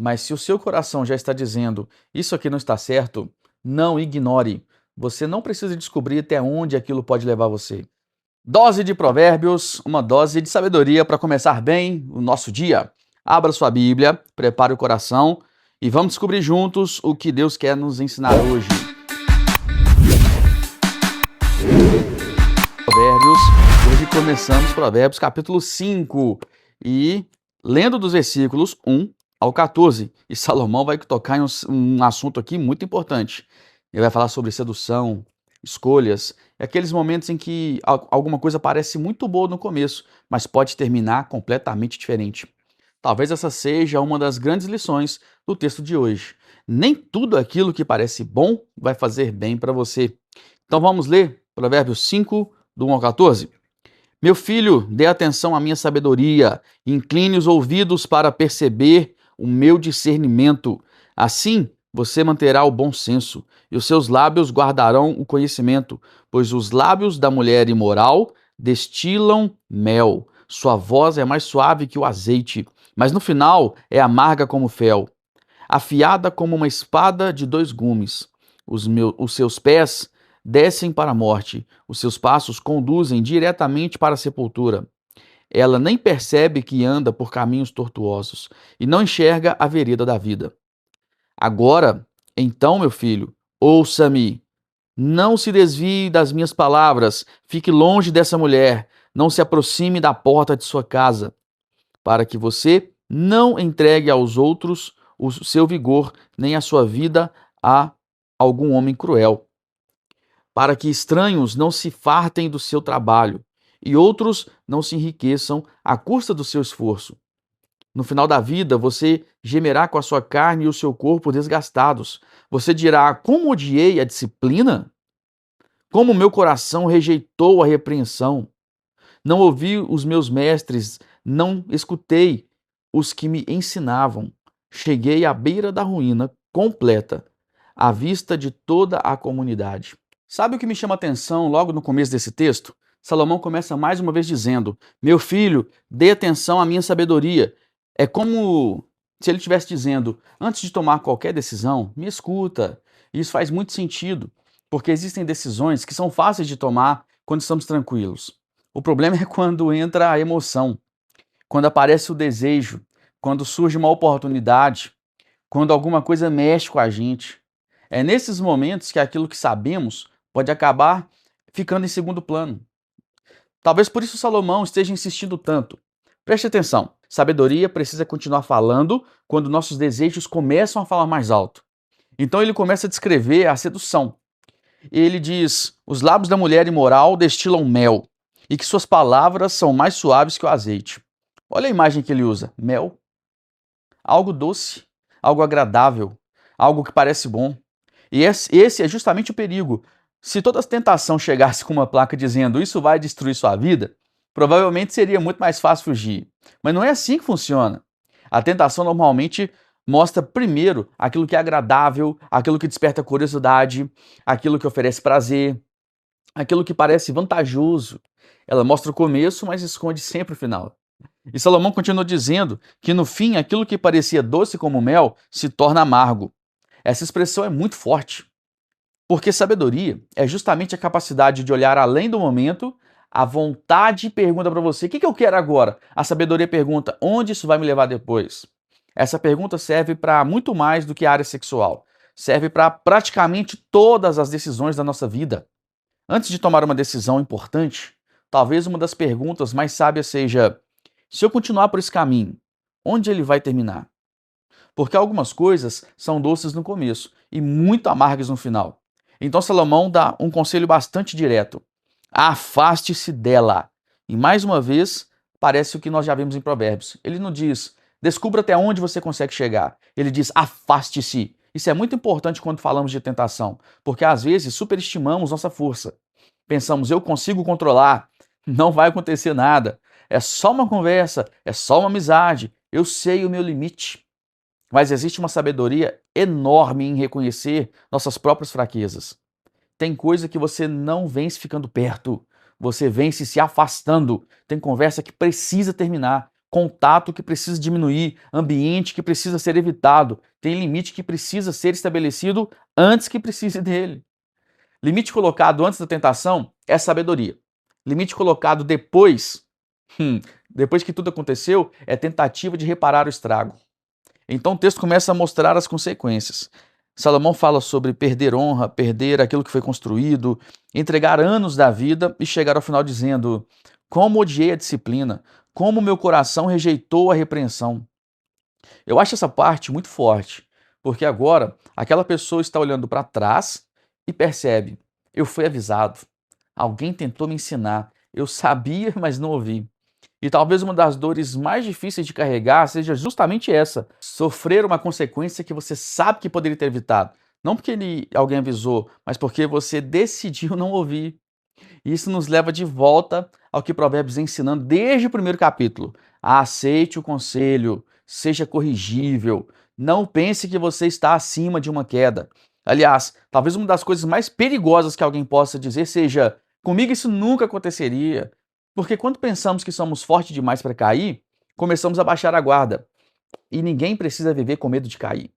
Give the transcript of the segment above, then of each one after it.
Mas se o seu coração já está dizendo, isso aqui não está certo, não ignore. Você não precisa descobrir até onde aquilo pode levar você. Dose de provérbios, uma dose de sabedoria para começar bem o nosso dia. Abra sua Bíblia, prepare o coração e vamos descobrir juntos o que Deus quer nos ensinar hoje. Provérbios, hoje começamos Provérbios capítulo 5 e lendo dos versículos 1 ao 14. E Salomão vai tocar em um assunto aqui muito importante. Ele vai falar sobre sedução, escolhas, e aqueles momentos em que alguma coisa parece muito boa no começo, mas pode terminar completamente diferente. Talvez essa seja uma das grandes lições do texto de hoje. Nem tudo aquilo que parece bom vai fazer bem para você. Então vamos ler Provérbios 5, do 1 ao 14. Meu filho, dê atenção à minha sabedoria, incline os ouvidos para perceber o meu discernimento. Assim, você manterá o bom senso, e os seus lábios guardarão o conhecimento, pois os lábios da mulher imoral destilam mel. Sua voz é mais suave que o azeite, mas no final é amarga como fel, afiada como uma espada de dois gumes. Os seus pés descem para a morte, os seus passos conduzem diretamente para a sepultura. Ela nem percebe que anda por caminhos tortuosos e não enxerga a vereda da vida. Agora, então, meu filho, ouça-me. Não se desvie das minhas palavras, fique longe dessa mulher, não se aproxime da porta de sua casa, para que você não entregue aos outros o seu vigor, nem a sua vida a algum homem cruel, para que estranhos não se fartem do seu trabalho e outros não se enriqueçam à custa do seu esforço. No final da vida, você gemerá com a sua carne e o seu corpo desgastados. Você dirá: como odiei a disciplina? Como meu coração rejeitou a repreensão? Não ouvi os meus mestres, não escutei os que me ensinavam. Cheguei à beira da ruína completa, à vista de toda a comunidade. Sabe o que me chama a atenção logo no começo desse texto? Salomão começa mais uma vez dizendo: meu filho, dê atenção à minha sabedoria. É como se ele estivesse dizendo: antes de tomar qualquer decisão, me escuta. Isso faz muito sentido, porque existem decisões que são fáceis de tomar quando estamos tranquilos. O problema é quando entra a emoção, quando aparece o desejo, quando surge uma oportunidade, quando alguma coisa mexe com a gente. É nesses momentos que aquilo que sabemos pode acabar ficando em segundo plano. Talvez por isso Salomão esteja insistindo tanto. Preste atenção, sabedoria precisa continuar falando quando nossos desejos começam a falar mais alto. Então ele começa a descrever a sedução. Ele diz: os lábios da mulher imoral destilam mel, e que suas palavras são mais suaves que o azeite. Olha a imagem que ele usa: mel, algo doce, algo agradável, algo que parece bom. E esse é justamente o perigo. Se toda tentação chegasse com uma placa dizendo isso vai destruir sua vida, provavelmente seria muito mais fácil fugir. Mas não é assim que funciona. A tentação normalmente mostra primeiro aquilo que é agradável, aquilo que desperta curiosidade, aquilo que oferece prazer, aquilo que parece vantajoso. Ela mostra o começo, mas esconde sempre o final. E Salomão continua dizendo que no fim aquilo que parecia doce como mel se torna amargo. Essa expressão é muito forte, porque sabedoria é justamente a capacidade de olhar além do momento. A vontade pergunta para você: o que eu quero agora? A sabedoria pergunta: onde isso vai me levar depois? Essa pergunta serve para muito mais do que a área sexual. Serve para praticamente todas as decisões da nossa vida. Antes de tomar uma decisão importante, talvez uma das perguntas mais sábias seja: se eu continuar por esse caminho, onde ele vai terminar? Porque algumas coisas são doces no começo e muito amargas no final. Então Salomão dá um conselho bastante direto: afaste-se dela. E mais uma vez, parece o que nós já vimos em Provérbios. Ele não diz: descubra até onde você consegue chegar. Ele diz: afaste-se. Isso é muito importante quando falamos de tentação, porque às vezes superestimamos nossa força. Pensamos: eu consigo controlar, não vai acontecer nada. É só uma conversa, é só uma amizade, eu sei o meu limite. Mas existe uma sabedoria enorme em reconhecer nossas próprias fraquezas. Tem coisa que você não vence ficando perto, você vence se afastando. Tem conversa que precisa terminar, contato que precisa diminuir, ambiente que precisa ser evitado, tem limite que precisa ser estabelecido antes que precise dele. Limite colocado antes da tentação é sabedoria. Limite colocado depois que tudo aconteceu, é tentativa de reparar o estrago. Então o texto começa a mostrar as consequências. Salomão fala sobre perder honra, perder aquilo que foi construído, entregar anos da vida e chegar ao final dizendo: como odiei a disciplina, como meu coração rejeitou a repreensão. Eu acho essa parte muito forte, porque agora aquela pessoa está olhando para trás e percebe: eu fui avisado, alguém tentou me ensinar, eu sabia, mas não ouvi. E talvez uma das dores mais difíceis de carregar seja justamente essa: sofrer uma consequência que você sabe que poderia ter evitado. Não porque alguém avisou, mas porque você decidiu não ouvir. Isso nos leva de volta ao que Provérbios vem ensinando desde o primeiro capítulo. Aceite o conselho, seja corrigível, não pense que você está acima de uma queda. Aliás, talvez uma das coisas mais perigosas que alguém possa dizer seja: comigo isso nunca aconteceria. Porque quando pensamos que somos fortes demais para cair, começamos a baixar a guarda. E ninguém precisa viver com medo de cair.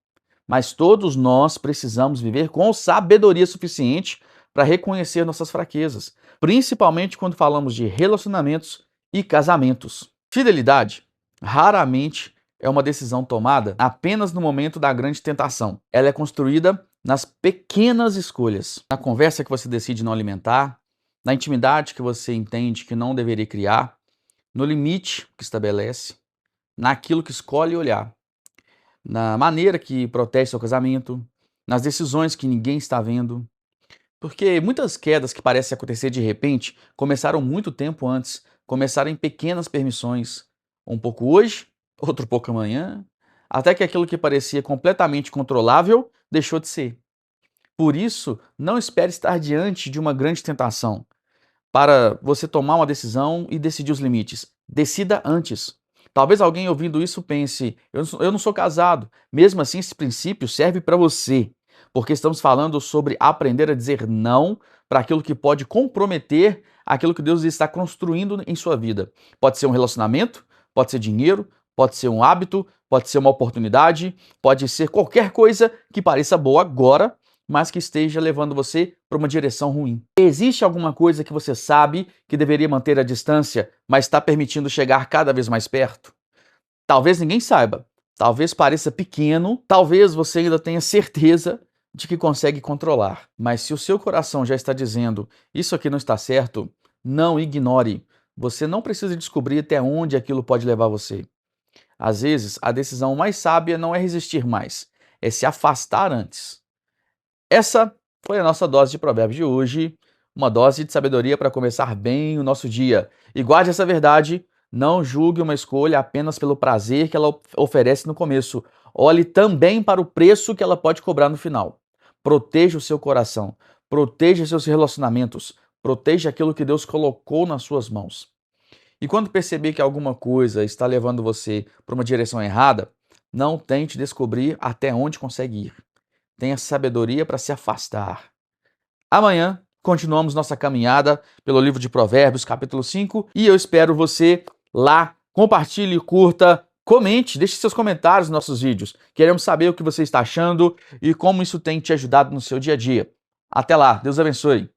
Mas todos nós precisamos viver com sabedoria suficiente para reconhecer nossas fraquezas, principalmente quando falamos de relacionamentos e casamentos. Fidelidade raramente é uma decisão tomada apenas no momento da grande tentação. Ela é construída nas pequenas escolhas, na conversa que você decide não alimentar, na intimidade que você entende que não deveria criar, no limite que estabelece, naquilo que escolhe olhar, na maneira que protege seu casamento, nas decisões que ninguém está vendo. Porque muitas quedas que parecem acontecer de repente começaram muito tempo antes, começaram em pequenas permissões, um pouco hoje, outro pouco amanhã, até que aquilo que parecia completamente controlável deixou de ser. Por isso, não espere estar diante de uma grande tentação para você tomar uma decisão e decidir os limites. Decida antes. Talvez alguém ouvindo isso pense: eu não sou casado. Mesmo assim, esse princípio serve para você, porque estamos falando sobre aprender a dizer não para aquilo que pode comprometer aquilo que Deus está construindo em sua vida. Pode ser um relacionamento, pode ser dinheiro, pode ser um hábito, pode ser uma oportunidade, pode ser qualquer coisa que pareça boa agora, mas que esteja levando você para uma direção ruim. Existe alguma coisa que você sabe que deveria manter a distância, mas está permitindo chegar cada vez mais perto? Talvez ninguém saiba, talvez pareça pequeno, talvez você ainda tenha certeza de que consegue controlar. Mas se o seu coração já está dizendo: isso aqui não está certo, não ignore. Você não precisa descobrir até onde aquilo pode levar você. Às vezes, a decisão mais sábia não é resistir mais, é se afastar antes. Essa foi a nossa dose de provérbios de hoje, uma dose de sabedoria para começar bem o nosso dia. E guarde essa verdade: não julgue uma escolha apenas pelo prazer que ela oferece no começo. Olhe também para o preço que ela pode cobrar no final. Proteja o seu coração, proteja seus relacionamentos, proteja aquilo que Deus colocou nas suas mãos. E quando perceber que alguma coisa está levando você para uma direção errada, não tente descobrir até onde consegue ir. Tenha sabedoria para se afastar. Amanhã continuamos nossa caminhada pelo livro de Provérbios, capítulo 5, e eu espero você lá. Compartilhe, curta, comente, deixe seus comentários nos nossos vídeos. Queremos saber o que você está achando e como isso tem te ajudado no seu dia a dia. Até lá, Deus abençoe.